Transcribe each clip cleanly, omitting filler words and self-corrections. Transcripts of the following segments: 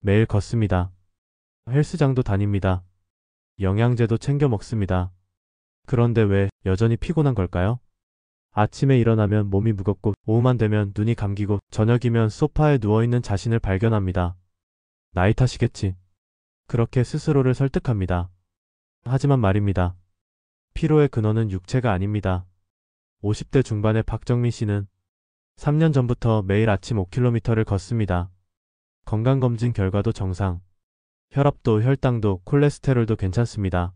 매일 걷습니다. 헬스장도 다닙니다. 영양제도 챙겨 먹습니다. 그런데 왜 여전히 피곤한 걸까요? 아침에 일어나면 몸이 무겁고 오후만 되면 눈이 감기고 저녁이면 소파에 누워있는 자신을 발견합니다. 나이 탓이겠지. 그렇게 스스로를 설득합니다. 하지만 말입니다. 피로의 근원은 육체가 아닙니다. 50대 중반의 박정민 씨는 3년 전부터 매일 아침 5km를 걷습니다. 건강검진 결과도 정상. 혈압도 혈당도 콜레스테롤도 괜찮습니다.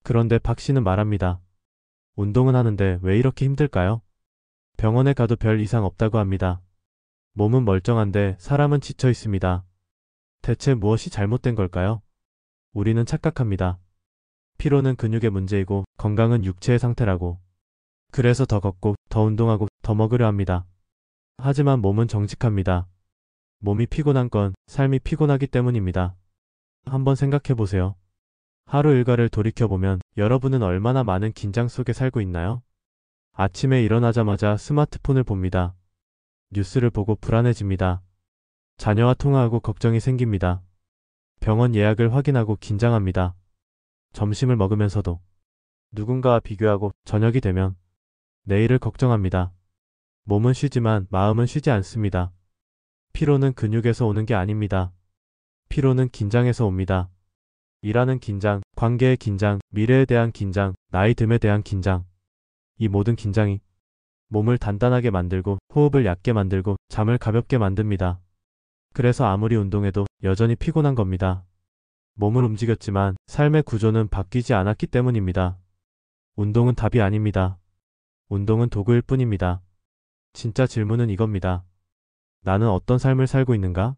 그런데 박 씨는 말합니다. 운동은 하는데 왜 이렇게 힘들까요? 병원에 가도 별 이상 없다고 합니다. 몸은 멀쩡한데 사람은 지쳐 있습니다. 대체 무엇이 잘못된 걸까요? 우리는 착각합니다. 피로는 근육의 문제이고 건강은 육체의 상태라고. 그래서 더 걷고 더 운동하고 더 먹으려 합니다. 하지만 몸은 정직합니다. 몸이 피곤한 건 삶이 피곤하기 때문입니다. 한번 생각해 보세요. 하루 일과를 돌이켜보면 여러분은 얼마나 많은 긴장 속에 살고 있나요? 아침에 일어나자마자 스마트폰을 봅니다. 뉴스를 보고 불안해집니다. 자녀와 통화하고 걱정이 생깁니다. 병원 예약을 확인하고 긴장합니다. 점심을 먹으면서도 누군가와 비교하고 저녁이 되면 내일을 걱정합니다. 몸은 쉬지만 마음은 쉬지 않습니다. 피로는 근육에서 오는 게 아닙니다. 피로는 긴장에서 옵니다. 일하는 긴장, 관계의 긴장, 미래에 대한 긴장, 나이 듦에 대한 긴장. 이 모든 긴장이 몸을 단단하게 만들고 호흡을 얕게 만들고 잠을 가볍게 만듭니다. 그래서 아무리 운동해도 여전히 피곤한 겁니다. 몸은 움직였지만 삶의 구조는 바뀌지 않았기 때문입니다. 운동은 답이 아닙니다. 운동은 도구일 뿐입니다. 진짜 질문은 이겁니다. 나는 어떤 삶을 살고 있는가?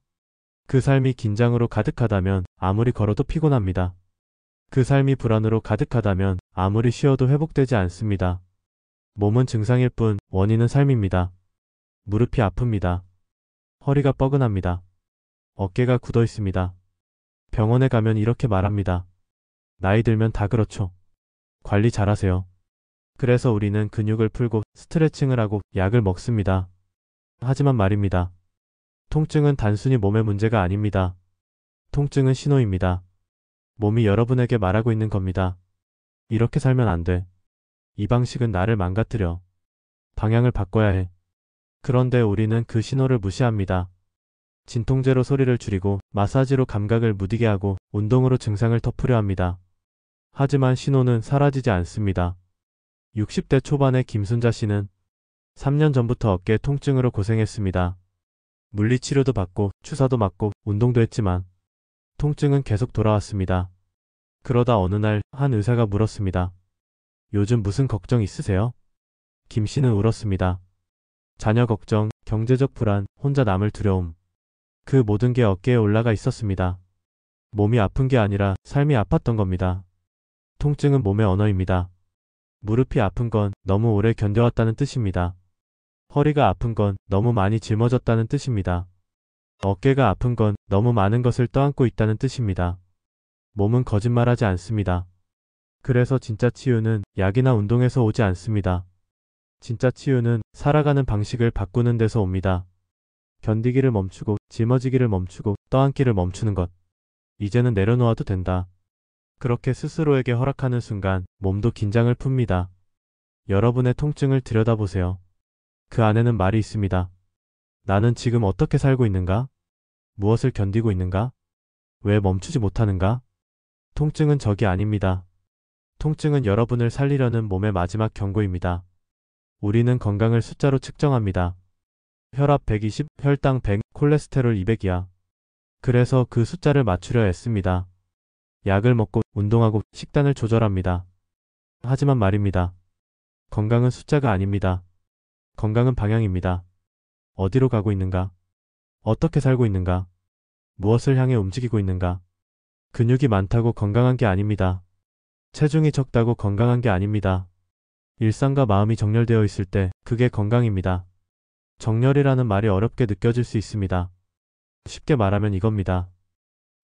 그 삶이 긴장으로 가득하다면 아무리 걸어도 피곤합니다. 그 삶이 불안으로 가득하다면 아무리 쉬어도 회복되지 않습니다. 몸은 증상일 뿐 원인은 삶입니다. 무릎이 아픕니다. 허리가 뻐근합니다. 어깨가 굳어 있습니다. 병원에 가면 이렇게 말합니다. 나이 들면 다 그렇죠. 관리 잘하세요. 그래서 우리는 근육을 풀고 스트레칭을 하고 약을 먹습니다. 하지만 말입니다. 통증은 단순히 몸의 문제가 아닙니다. 통증은 신호입니다. 몸이 여러분에게 말하고 있는 겁니다. 이렇게 살면 안 돼. 이 방식은 나를 망가뜨려. 방향을 바꿔야 해. 그런데 우리는 그 신호를 무시합니다. 진통제로 소리를 줄이고 마사지로 감각을 무디게 하고 운동으로 증상을 덮으려 합니다. 하지만 신호는 사라지지 않습니다. 60대 초반의 김순자 씨는 3년 전부터 어깨 통증으로 고생했습니다. 물리치료도 받고 주사도 맞고 운동도 했지만 통증은 계속 돌아왔습니다. 그러다 어느 날 한 의사가 물었습니다. 요즘 무슨 걱정 있으세요? 김 씨는 울었습니다. 자녀 걱정, 경제적 불안, 혼자 남을 두려움. 그 모든 게 어깨에 올라가 있었습니다. 몸이 아픈 게 아니라 삶이 아팠던 겁니다. 통증은 몸의 언어입니다. 무릎이 아픈 건 너무 오래 견뎌왔다는 뜻입니다. 허리가 아픈 건 너무 많이 짊어졌다는 뜻입니다. 어깨가 아픈 건 너무 많은 것을 떠안고 있다는 뜻입니다. 몸은 거짓말하지 않습니다. 그래서 진짜 치유는 약이나 운동에서 오지 않습니다. 진짜 치유는 살아가는 방식을 바꾸는 데서 옵니다. 견디기를 멈추고 짊어지기를 멈추고 떠안기를 멈추는 것. 이제는 내려놓아도 된다. 그렇게 스스로에게 허락하는 순간 몸도 긴장을 풉니다. 여러분의 통증을 들여다보세요. 그 안에는 말이 있습니다. 나는 지금 어떻게 살고 있는가? 무엇을 견디고 있는가? 왜 멈추지 못하는가? 통증은 적이 아닙니다. 통증은 여러분을 살리려는 몸의 마지막 경고입니다. 우리는 건강을 숫자로 측정합니다. 혈압 120, 혈당 100, 콜레스테롤 200이야. 그래서 그 숫자를 맞추려 애씁니다. 약을 먹고 운동하고 식단을 조절합니다. 하지만 말입니다. 건강은 숫자가 아닙니다. 건강은 방향입니다. 어디로 가고 있는가? 어떻게 살고 있는가? 무엇을 향해 움직이고 있는가? 근육이 많다고 건강한 게 아닙니다. 체중이 적다고 건강한 게 아닙니다. 일상과 마음이 정렬되어 있을 때 그게 건강입니다. 정렬이라는 말이 어렵게 느껴질 수 있습니다. 쉽게 말하면 이겁니다.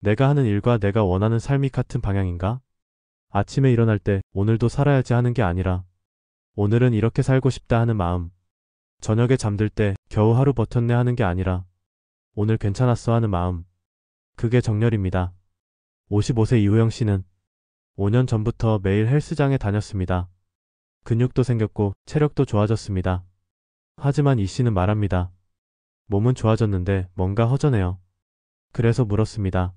내가 하는 일과 내가 원하는 삶이 같은 방향인가? 아침에 일어날 때 오늘도 살아야지 하는 게 아니라 오늘은 이렇게 살고 싶다 하는 마음. 저녁에 잠들 때 겨우 하루 버텼네 하는 게 아니라 오늘 괜찮았어 하는 마음. 그게 정렬입니다. 55세 이우영 씨는 5년 전부터 매일 헬스장에 다녔습니다. 근육도 생겼고 체력도 좋아졌습니다. 하지만 이 씨는 말합니다. 몸은 좋아졌는데 뭔가 허전해요. 그래서 물었습니다.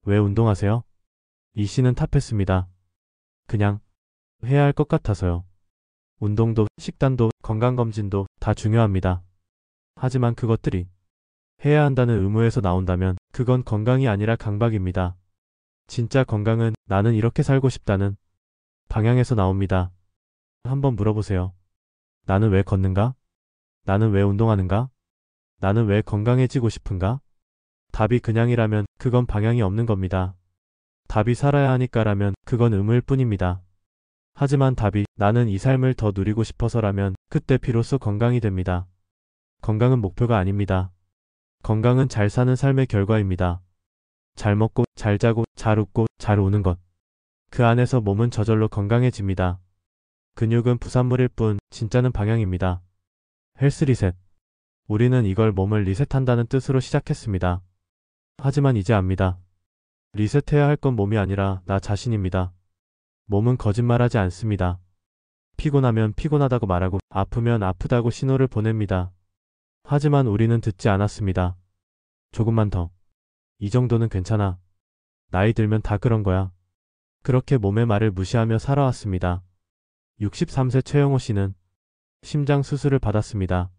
왜 운동하세요? 이 씨는 답했습니다. 그냥 해야 할 것 같아서요. 운동도 식단도 건강검진도 다 중요합니다. 하지만 그것들이 해야 한다는 의무에서 나온다면 그건 건강이 아니라 강박입니다. 진짜 건강은 나는 이렇게 살고 싶다는 방향에서 나옵니다. 한번 물어보세요. 나는 왜 걷는가? 나는 왜 운동하는가? 나는 왜 건강해지고 싶은가? 답이 그냥이라면 그건 방향이 없는 겁니다. 답이 살아야 하니까라면 그건 의무일 뿐입니다. 하지만 답이 나는 이 삶을 더 누리고 싶어서라면 그때 비로소 건강이 됩니다. 건강은 목표가 아닙니다. 건강은 잘 사는 삶의 결과입니다. 잘 먹고, 잘 자고, 잘 웃고, 잘 우는 것. 그 안에서 몸은 저절로 건강해집니다. 근육은 부산물일 뿐, 진짜는 방향입니다. 헬스 리셋. 우리는 이걸 몸을 리셋한다는 뜻으로 시작했습니다. 하지만 이제 압니다. 리셋해야 할 건 몸이 아니라 나 자신입니다. 몸은 거짓말하지 않습니다. 피곤하면 피곤하다고 말하고 아프면 아프다고 신호를 보냅니다. 하지만 우리는 듣지 않았습니다. 조금만 더. 이 정도는 괜찮아. 나이 들면 다 그런 거야. 그렇게 몸의 말을 무시하며 살아왔습니다. 63세 최영호 씨는 심장 수술을 받았습니다.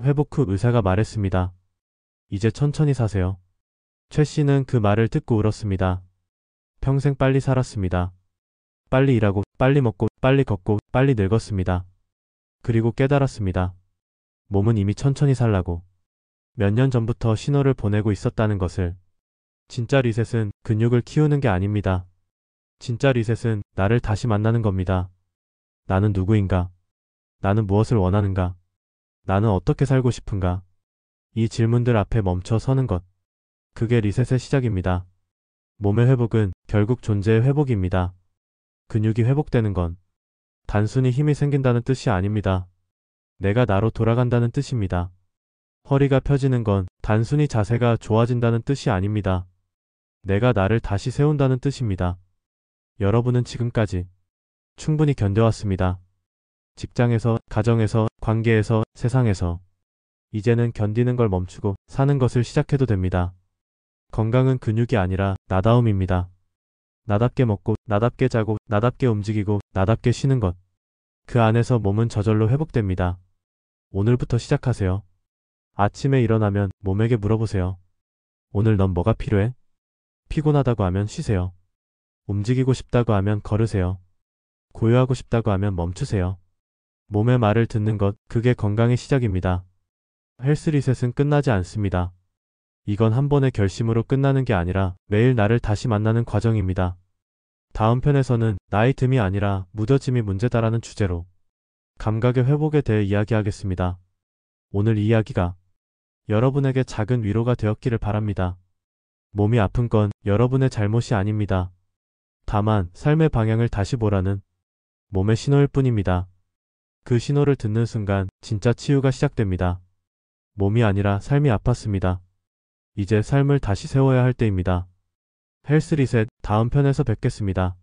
회복 후 의사가 말했습니다. 이제 천천히 사세요. 최 씨는 그 말을 듣고 울었습니다. 평생 빨리 살았습니다. 빨리 일하고, 빨리 먹고, 빨리 걷고, 빨리 늙었습니다. 그리고 깨달았습니다. 몸은 이미 천천히 살라고 몇 년 전부터 신호를 보내고 있었다는 것을. 진짜 리셋은 근육을 키우는 게 아닙니다. 진짜 리셋은 나를 다시 만나는 겁니다. 나는 누구인가? 나는 무엇을 원하는가? 나는 어떻게 살고 싶은가? 이 질문들 앞에 멈춰 서는 것. 그게 리셋의 시작입니다. 몸의 회복은 결국 존재의 회복입니다. 근육이 회복되는 건 단순히 힘이 생긴다는 뜻이 아닙니다. 내가 나로 돌아간다는 뜻입니다. 허리가 펴지는 건 단순히 자세가 좋아진다는 뜻이 아닙니다. 내가 나를 다시 세운다는 뜻입니다. 여러분은 지금까지 충분히 견뎌왔습니다. 직장에서, 가정에서, 관계에서, 세상에서. 이제는 견디는 걸 멈추고 사는 것을 시작해도 됩니다. 건강은 근육이 아니라 나다움입니다. 나답게 먹고, 나답게 자고, 나답게 움직이고, 나답게 쉬는 것. 그 안에서 몸은 저절로 회복됩니다. 오늘부터 시작하세요. 아침에 일어나면 몸에게 물어보세요. 오늘 넌 뭐가 필요해? 피곤하다고 하면 쉬세요. 움직이고 싶다고 하면 걸으세요. 고요하고 싶다고 하면 멈추세요. 몸의 말을 듣는 것, 그게 건강의 시작입니다. 헬스 리셋은 끝나지 않습니다. 이건 한 번의 결심으로 끝나는 게 아니라 매일 나를 다시 만나는 과정입니다. 다음 편에서는 나의 틈이 아니라 무뎌짐이 문제다라는 주제로 감각의 회복에 대해 이야기하겠습니다. 오늘 이 이야기가 여러분에게 작은 위로가 되었기를 바랍니다. 몸이 아픈 건 여러분의 잘못이 아닙니다. 다만 삶의 방향을 다시 보라는 몸의 신호일 뿐입니다. 그 신호를 듣는 순간 진짜 치유가 시작됩니다. 몸이 아니라 삶이 아팠습니다. 이제 삶을 다시 세워야 할 때입니다. 헬스 리셋 다음 편에서 뵙겠습니다.